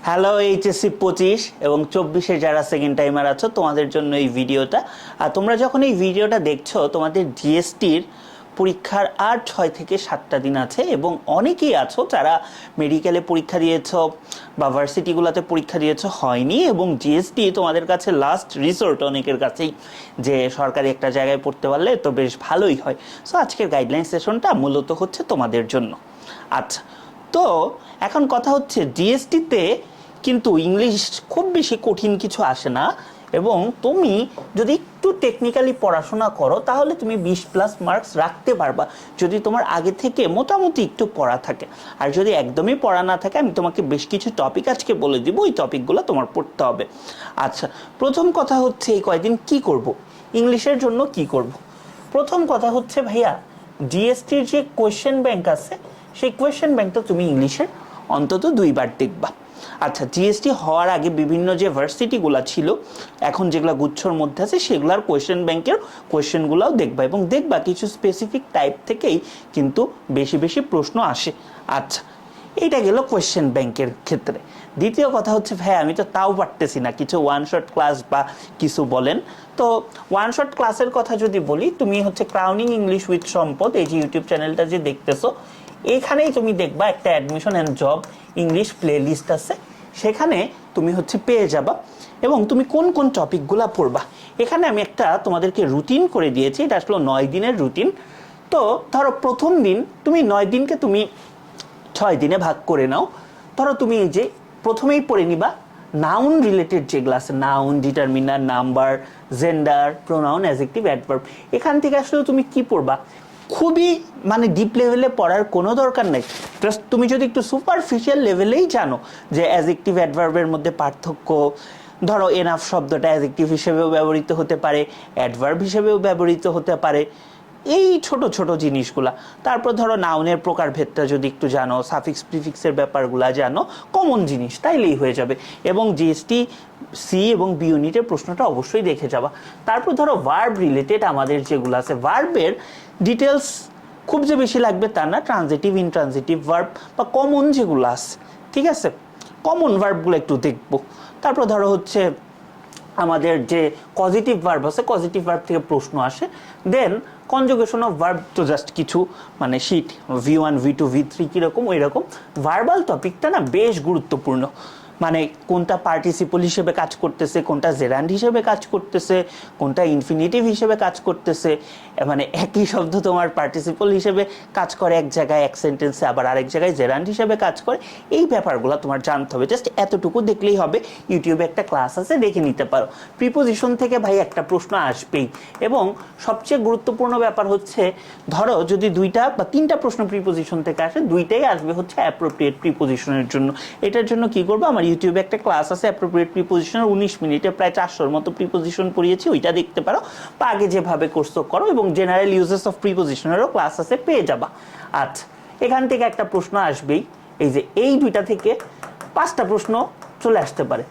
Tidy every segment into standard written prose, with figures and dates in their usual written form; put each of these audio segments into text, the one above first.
Hello HSC 25 এবং 24-এ যারা second timer আছো তোমাদের জন্য এই ভিডিওটা। আর তোমরা যখন এই ভিডিওটা দেখছো তোমাদের জিএসটির পরীক্ষার আর 6 থেকে 7টা দিন আছে এবং অনেকেই আছো যারা মেডিকেলে পরীক্ষা দিয়েছো বা ভার্সিটিগুলোতে পরীক্ষা দিয়েছো হয়নি, এবং জিএসটি তোমাদের কাছে লাস্ট রিসোর্ট অনেকের কাছেই, যে সরকারি একটা জায়গায় পড়তে পারলে তো বেশ ভালোই হয়। সো আজকের গাইডলাইন সেশনটা মূলত হচ্ছে তোমাদের জন্য। আচ্ছা, তো এখন কথা হচ্ছে জিএসটিতে কিন্তু ইংলিশ খুব বেশি কঠিন কিছু আসে না, এবং তুমি যদি একটু টেকনিক্যালি পড়াশোনা করো তাহলে তুমি 20+ মার্কস রাখতে পারবা, যদি তোমার আগে থেকে মোটামুটি একটু পড়া থাকে। আর যদি একদমই পড়া না থাকে, আমি তোমাকে বেশ কিছু টপিক আজকে বলে দিব, ওই টপিকগুলো তোমার পড়তে হবে। আচ্ছা, প্রথম কথা হচ্ছে এই কয়দিন কি করব, ইংলিশের জন্য কি করব। প্রথম কথা হচ্ছে ভাইয়া, জিএসটির যে কোয়েশ্চেন ব্যাংক আছে সেই কোয়েশ্চেন ব্যাংকটা তুমি ইংলিশের অন্তত 2বার দেখবা। আচ্ছা, জিএসটি হওয়ার আগে বিভিন্ন যে ভার্সিটিগুলো ছিল, এখন যেগুলো গুচ্ছর মধ্যে আছে সেগুলোর কোয়েশ্চেন ব্যাংকের কোয়েশ্চেনগুলোও দেখবা, এবং দেখবা কিছু স্পেসিফিক টাইপ থেকেই কিন্তু বেশি বেশি প্রশ্ন আসে। আচ্ছা, এইটা গেল কোয়েশ্চেন ব্যাংকের ক্ষেত্রে। দ্বিতীয় কথা হচ্ছে ভাই, আমি তো তাও পারতেছি না, কিছু ওয়ান শট ক্লাস বা কিছু বলেন। তো ওয়ান শট ক্লাসের কথা যদি বলি, তুমি হচ্ছে ক্রাউনিং ইংলিশ উইথ সম্পদ, এই যে ইউটিউব চ্যানেলটা যে দেখতেছো, এইখানেই তুমি দেখবা একটা admission and job English playlist আছে, সেখানে তুমি হচ্ছে পেয়ে যাবা, এবং তুমি কোন কোন টপিকগুলো পড়বা এখানে আমি একটা তোমাদেরকে রুটিন করে দিয়েছি। এটা আসলে 9 দিনের রুটিন। তো ধরো প্রথম দিন তুমি 9 দিনকে তুমি 6 দিনে ভাগ করে নাও। ধরো তুমি এই যে প্রথমেই পড়ে নিবা নাউন রিলেটেড যেগুলো আছে, noun, determiner, number, gender, pronoun, adjective, adverb. এখান থেকে আসলে তুমি কি পড়বা, খুবই মানে ডিপ লেভেলে পড়ার কোনো দরকার নেই। জাস্ট তুমি যদি একটু সুপারফিশিয়াল লেভেলেই জানো যে অ্যাডজেক্টিভ অ্যাডভার্বের মধ্যে পার্থক্য, ধরো এনাফ শব্দটা অ্যাডজেক্টিভ হিসেবেও ব্যবহৃত হতে পারে, অ্যাডভার্ব হিসেবেও ব্যবহৃত হতে পারে, এই ছোট ছোট জিনিসগুলা। তারপর ধরো নাউনের প্রকারভেদটা যদি একটু জানো, সাফিক্স প্রিফিক্সের ব্যাপারগুলা জানো, কমন জিনিস, তাইলেই হয়ে যাবে। এবং জিএসটি সি এবং বি ইউনিটের প্রশ্নটা অবশ্যই দেখে যাবা। তারপর ধরো ভার্ব রিলেটেড আমাদের যেগুলো আছে, ভার্বের ডিটেলস খুব যে বেশি লাগবে তা না, ট্রানজিটিভ, ইনট্রানজিটিভ ভার্ব বা কমন যেগুলো আছে, ঠিক আছে, কমন ভার্বগুলো একটু দেখবো। তারপর ধরো হচ্ছে আমাদের যে পজিটিভ ভার্ব আছে, পজিটিভ ভার্ব থেকে প্রশ্ন আসে। দেন কনজুগেশন অফ ভার্ব তো জাস্ট কিছু মানে শিট V1 V2 V3 কীরকম, ওই রকম। ভার্বাল টপিকটা না বেশ গুরুত্বপূর্ণ, মানে কোনটা পার্টিসিপল হিসেবে কাজ করতেছে, কোনটা জেরান্ড হিসেবে কাজ করতেছে, কোনটা ইনফিনিটিভ হিসেবে কাজ করতেছে। মানে একই শব্দ তোমার পার্টিসিপল হিসেবে কাজ করে এক জায়গায় এক সেন্টেন্সে, আবার আরেক জায়গায় জেরান্ড হিসেবে কাজ করে। এই ব্যাপারগুলো তোমার জানতে হবে, জাস্ট এতটুকু দেখলেই হবে। ইউটিউবে একটা ক্লাস আছে, দেখে নিতে পারো। প্রিপোজিশন থেকে ভাই একটা প্রশ্ন আসবেই, এবং সবচেয়ে গুরুত্বপূর্ণ ব্যাপার হচ্ছে ধরো যদি 2টা বা 3টা প্রশ্ন প্রিপোজিশন থেকে আসে, 2টাই আসবে হচ্ছে অ্যাপ্রোপ্রিয়েট প্রিপোজিশনের জন্য। এটার জন্য কি করবো, আমার ইউটিউবে একটা ক্লাস আছে অ্যাপ্রোপ্রিয়েট প্রিপোজিশনের, 19 মিনিটে প্রায় 400-র মতো প্রিপোজিশন পড়িয়েছি, ওইটা দেখতে পারো, বা আগে যেভাবে কোর্স করো। এবং জেনারেল ইউজেস অফ প্রিপোজিশনেরও ক্লাস আছে, পেয়ে যাবা। আচ্ছা, এখান থেকে একটা প্রশ্ন আসবেই, এই যে এই 2টা থেকে 5টা প্রশ্ন চলে আসতে পারে।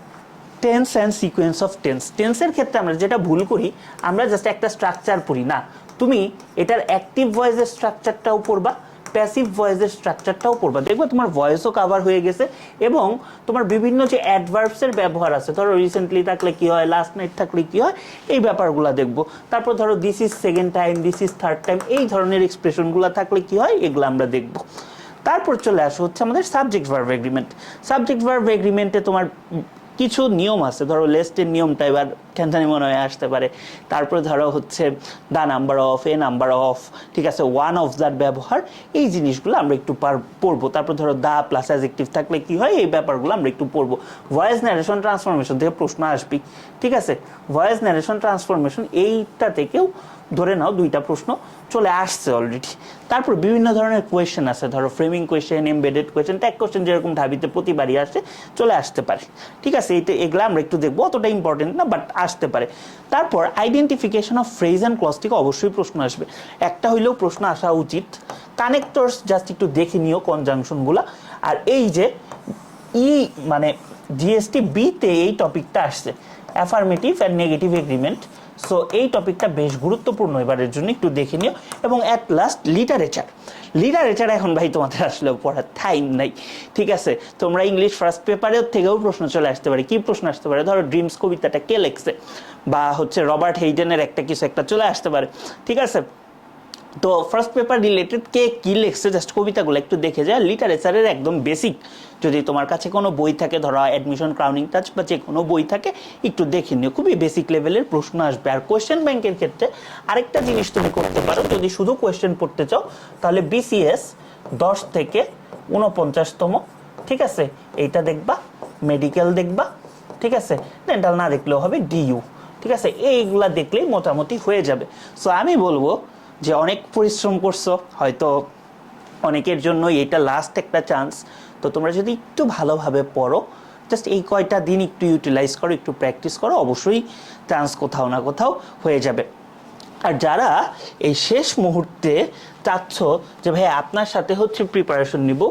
Tense and sequence of tense, টেন্সের ক্ষেত্রে আমরা যেটা ভুল করি, আমরা জাস্ট একটা স্ট্রাকচার পড়ি না, তুমি এটার অ্যাক্টিভ ভয়েসের স্ট্রাকচারটাও পড়বা, প্যাসিভ ভয়েসের স্ট্রাকচারটাও পড়বা, দেখবে তোমার ভয়েসও কভার হয়ে গেছে। এবং তোমার বিভিন্ন যে অ্যাডভার্বসের ব্যবহার আছে, ধরো রিসেন্টলি থাকলে কি হয়, লাস্ট নাইট থাকলে কি হয়, এই ব্যাপারগুলো দেখবো। তারপর ধরো this is second time, this is third time, এই ধরনের এক্সপ্রেশনগুলো থাকলে কি হয়, এগুলো আমরা দেখবো। তারপর চলে আসো হচ্ছে আমাদের subject verb agreement. Subject verb এগ্রিমেন্টে তোমার কিছু নিয়ম আছে, ধরো লেস্টের নিয়মটা এবার কেন জানি মনে হয়ে আসতে পারে। তারপরে ধরো হচ্ছে the number of, A number of, ঠিক আছে, ওয়ান অফ দ্যাট ব্যবহার, এই জিনিসগুলো আমরা একটু পড়বো। তারপর ধরো দা প্লাস অ্যাডজেক্টিভ থাকলে কি হয়, এই ব্যাপারগুলো আমরা একটু পড়বো। ভয়েস ন্যারেশন ট্রান্সফরমেশন থেকে প্রশ্ন আসবে, ঠিক আছে, ভয়েস ন্যারেশন ট্রান্সফরমেশন এইটা থেকেও ধরে নাও 2টা প্রশ্ন চলে আসছে অলরেডি। তারপর বিভিন্ন ধরনের কোয়েশ্চেন আছে, ধরো framing question, embedded question, tag question যেরকম ঢাবিতে প্রতিবারই আসে, চলে আসতে পারে, ঠিক আছে। এগুলো আমরা একটু দেখবো, অতটা ইম্পর্টেন্ট না, বাট আসতে পারে। তারপর identification of phrase and clause থেকে অবশ্যই প্রশ্ন আসবে, একটা হইলেও প্রশ্ন আসা উচিত। কানেক্টরস জাস্ট একটু দেখে নিও কনজাংশনগুলা। আর এই যে মানে জিএসটি বিতে এই টপিকটা আসছে, affirmative and negative agreement. So এই টপিকটা বেশ গুরুত্বপূর্ণ এবারের জন্য, একটু দেখে নিও। এবং অ্যাট লাস্ট লিটারেচার এখন ভাই তোমাদের আসলে পড়ার টাইম নাই, ঠিক আছে? তোমরা ইংলিশ ফার্স্ট পেপারের থেকেও প্রশ্ন চলে আসতে পারে। কি প্রশ্ন আসতে পারে? ধরো ড্রিমস কবিতাটা কে লিখছে, বা হচ্ছে রবার্ট হেইডেনের একটা কিছু একটা চলে আসতে পারে, ঠিক আছে? তো ফার্স্ট পেপার রিলেটেড কে কী লিখছে জাস্ট কবিতাগুলো একটু দেখে যায়। লিটারেচারের একদম বেসিক যদি তোমার কাছে কোনো বই থাকে, ধরো অ্যাডমিশন, ক্রাউনিং টাচ বা যে কোনো বই থাকে, একটু দেখে নিও, খুবই বেসিক লেভেলের প্রশ্ন আসবে। আর কোয়েশ্চেন ব্যাংকের ক্ষেত্রে আরেকটা জিনিস তুমি করতে পারো, যদি শুধু কোয়েশ্চেন পড়তে চাও তাহলে বিসিএস 10 থেকে 49তম, ঠিক আছে, এইটা দেখবা, মেডিকেল দেখবা, ঠিক আছে, ডেন্টাল না দেখলেও হবে, ডিইউ, ঠিক আছে, এইগুলা দেখলেই মোটামুটি হয়ে যাবে। সো আমি বলবো যে অনেক পরিশ্রম করছো, হয়তো অনেকের জন্য এটা লাস্ট একটা চান্স। তো তোমরা যদি একটু ভালোভাবে পড়ো, জাস্ট এই কয়টা দিন একটু ইউটিলাইজ করো, একটু প্র্যাকটিস করো, অবশ্যই চান্স কোথাও না কোথাও হয়ে যাবে। আর যারা এই শেষ মুহূর্তে চাচ্ছ যে ভাই আপনার সাথে হচ্ছে প্রিপারেশন নিব,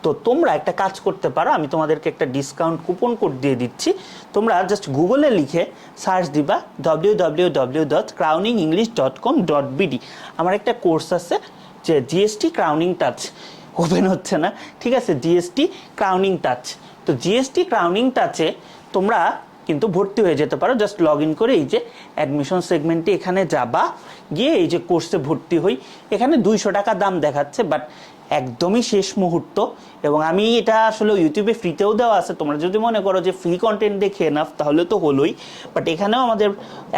তো তোমরা একটা কাজ করতে পারো, আমি তোমাদেরকে একটা ডিসকাউন্ট কুপন কোড দিয়ে দিচ্ছি। তোমরা জাস্ট গুগলে লিখে সার্চ দিবা www.crowningenglish.com.bd। আমার একটা কোর্স আছে যে জিএসটি ক্রাউনিং টাচ, ওপেন হচ্ছে না, ঠিক আছে, জিএসটি ক্রাউনিং টাচ। তো জিএসটি ক্রাউনিং টাচে তোমরা কিন্তু ভর্তি হয়ে যেতে পারো। জাস্ট লগ ইন করে এই যে অ্যাডমিশন সেগমেন্টে এখানে যাবা, গিয়ে এই যে কোর্সে ভর্তি হই, এখানে 200 টাকা দাম দেখাচ্ছে, বাট একদমই শেষ মুহূর্ত। এবং আমি এটা আসলে ইউটিউবে ফ্রিতেও দেওয়া আছে, তোমরা যদি মনে করো যে ফ্রি কন্টেন্ট দেখে এনাফ তাহলে তো হলোই, বাট এখানেও আমাদের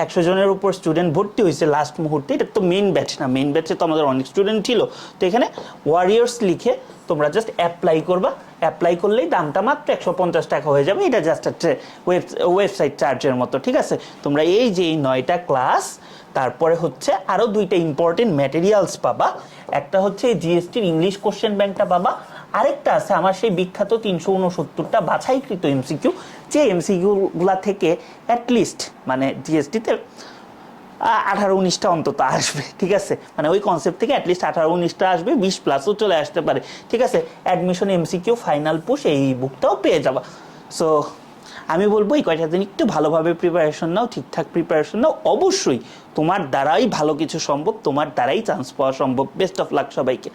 100 জনের উপর স্টুডেন্ট ভর্তি হয়েছে লাস্ট মুহূর্তে। এটা তো মেইন ব্যাচ না, মেইন ব্যাচে তো আমাদের অনেক স্টুডেন্ট ছিল। তো এখানে ওয়ারিয়ার্স লিখে তোমরা জাস্ট অ্যাপ্লাই করবা, অ্যাপ্লাই করলেই দামটা মাত্র 150 টাকা হয়ে যাবে। এটা জাস্ট একটা ওয়েবসাইট চার্জের মতো, ঠিক আছে? তোমরা এই যে এই 9টা ক্লাস, তারপরে হচ্ছে আরও 2টা ইম্পর্টেন্ট ম্যাটেরিয়ালস পাবা। একটা হচ্ছে এই জিএসটির ইংলিশ কোশ্চেন ব্যাংকটা পাবা, আরেকটা আছে আমার সেই বিখ্যাত 369টা বাছাইকৃত এমসিকিউ, যে এমসিকিউগুলা থেকে অ্যাটলিস্ট মানে জিএসটিতে 18-19টা অন্তত আসবে, ঠিক আছে? মানে ওই কনসেপ্ট থেকে অ্যাটলিস্ট 18-19টা আসবে, 20+ চলে আসতে পারে, ঠিক আছে? অ্যাডমিশন এমসিকিউ ফাইনাল পুশ এই বুকটাও পেয়ে যাবা। সো আমি বলবো এই কয়টা দিন একটু ভালোভাবে প্রিপারেশন নাও, ঠিকঠাক প্রিপারেশন নাও, অবশ্যই তোমার দ্বারাই ভালো কিছু সম্ভব, তোমার দ্বারাই চান্স পাওয়া সম্ভব। বেস্ট অফ লাক সবাইকে।